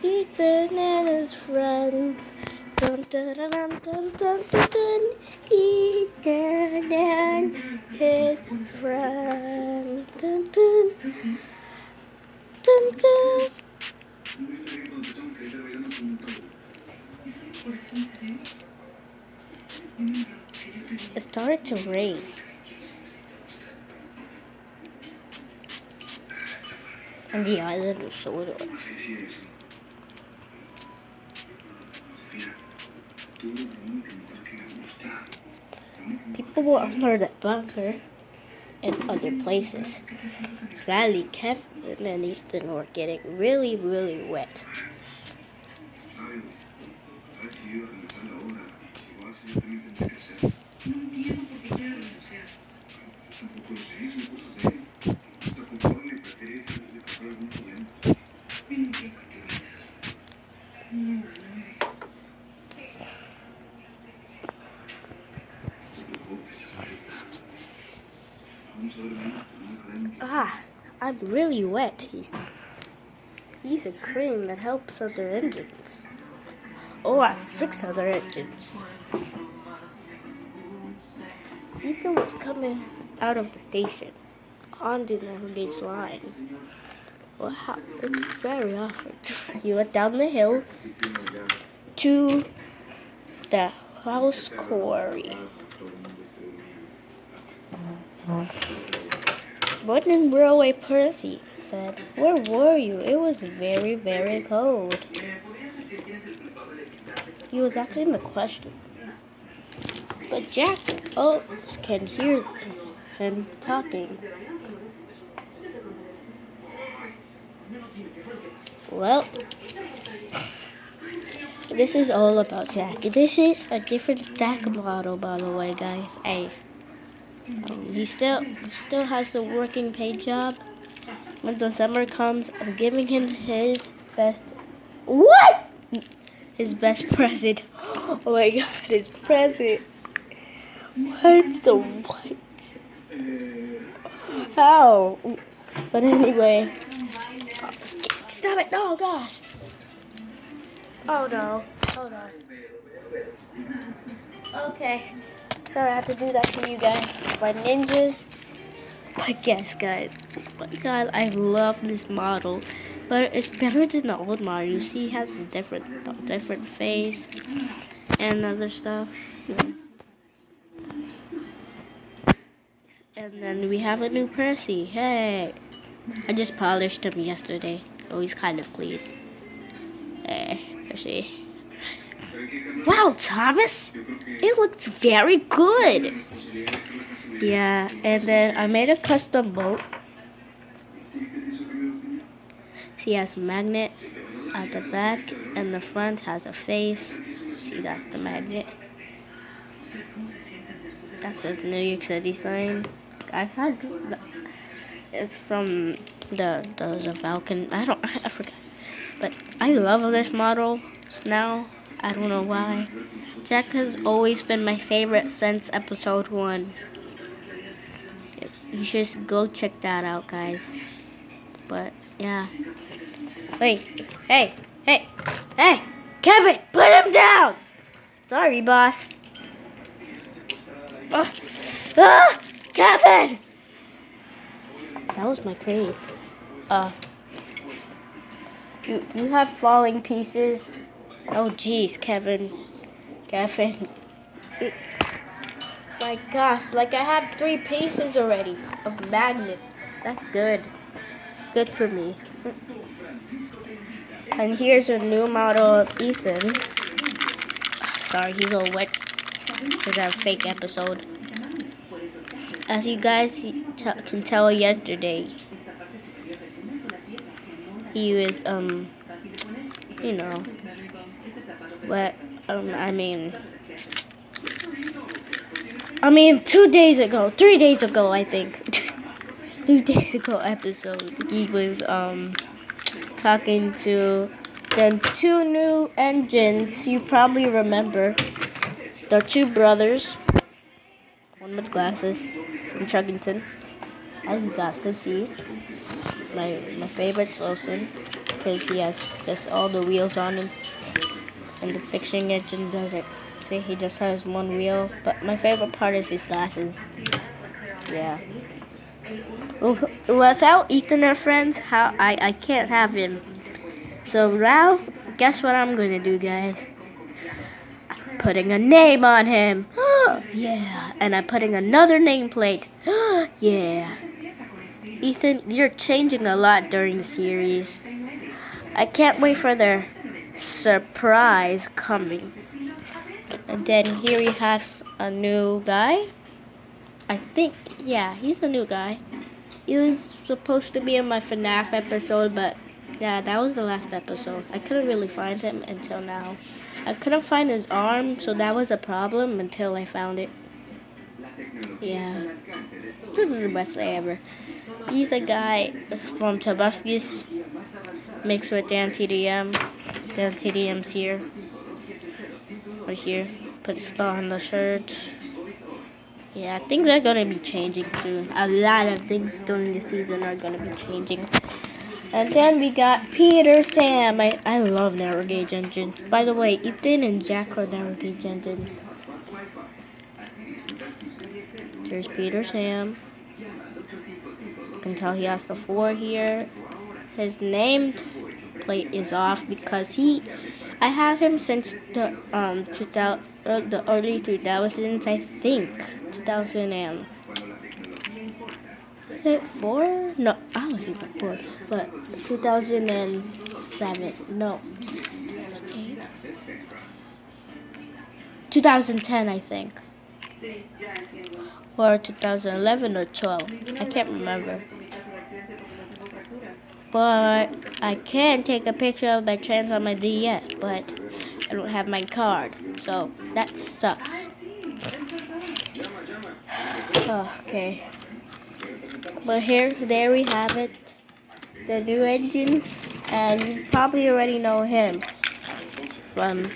Ethan and his friends. Dun dun dun dun dun dun dun. Dun. Ethan and his friends. Dun dun dun dun. It started to rain. And the island was so dark. People were under the bunker and other places. Sadly, Kevin and Ethan were getting really, really wet. I'm really wet. He's a crane that helps other engines. Oh, I fix other engines. Ethan was coming out of the station on the navigation line. Wow, it's very awkward. He went down the hill to the house quarry. Morning Railway Percy said, "Where were you? It was very, very cold." He was asking the question. But Jack can hear him talking. Well, this is all about Jack. This is a different Jack model, by the way, guys. He still has the working paid job. When the summer comes, I'm giving him his best. What? His best present. Oh my God, his present. What the what? How? But anyway, stop it! Oh gosh! Oh no! Hold on. Okay. Sorry I had to do that to you guys. My ninjas. But yes, guys. But God, I love this model. But it's better than the old model. You see, he has a different face and other stuff. And then we have a new Percy. Hey! I just polished him yesterday, so he's kind of clean. Hey, Percy. Wow, Thomas! It looks very good! Yeah, and then I made a custom boat. See, it has a magnet at the back, and the front has a face. See, that's the magnet. That says New York City sign. It's from the Falcon. I forgot. But I love this model now. I don't know why. Jack has always been my favorite since episode 1. You should go check that out, guys. But yeah. Wait. Hey, Kevin, put him down. Sorry, boss. Kevin. That was my crane. You have falling pieces. Oh, jeez, Kevin. My gosh, like I have 3 pieces already of magnets. That's good. Good for me. And here's a new model of Ethan. Sorry, he's all wet for that fake episode. As you guys can tell yesterday, he was, you know, what, I mean 3 days ago, I think. 3 days ago episode, he was, talking to the 2 new engines. You probably remember the 2 brothers, one with glasses, from Chuggington. As you guys can see, my favorite's Wilson. because he has just all the wheels on him, and the fixing engine doesn't. See, he just has one wheel. But my favorite part is his glasses. Yeah. Without Ethan or friends, I can't have him. So now, guess what I'm gonna do, guys? I'm putting a name on him. Yeah. And I'm putting another nameplate. Yeah. Ethan, you're changing a lot during the series. I can't wait for the surprise coming. And then here we have a new guy. I think, yeah, he's a new guy. He was supposed to be in my FNAF episode, but yeah, that was the last episode. I couldn't really find him until now. I couldn't find his arm, so that was a problem until I found it. Yeah. This is the best day ever. He's a guy from Tobuscus, mixed with Dan TDM. Dan TDM's here. Right here. Put star on the shirt. Yeah, things are gonna be changing soon. A lot of things during the season are gonna be changing. And then we got Peter Sam. I love narrow gauge engines. By the way, Ethan and Jack are narrow gauge engines. There's Peter Sam. You can tell he has the 4 here. His name plate is off because I had him since the the early 2000s, I think. 2000 and is it 4? No, I was even 4. But 2007. No. 8. 2010, I think. Or 2011 or 12. I can't remember. But I can take a picture of my trans on my DS, but I don't have my card, so that sucks. Okay. But there we have it. The new engines, and you probably already know him from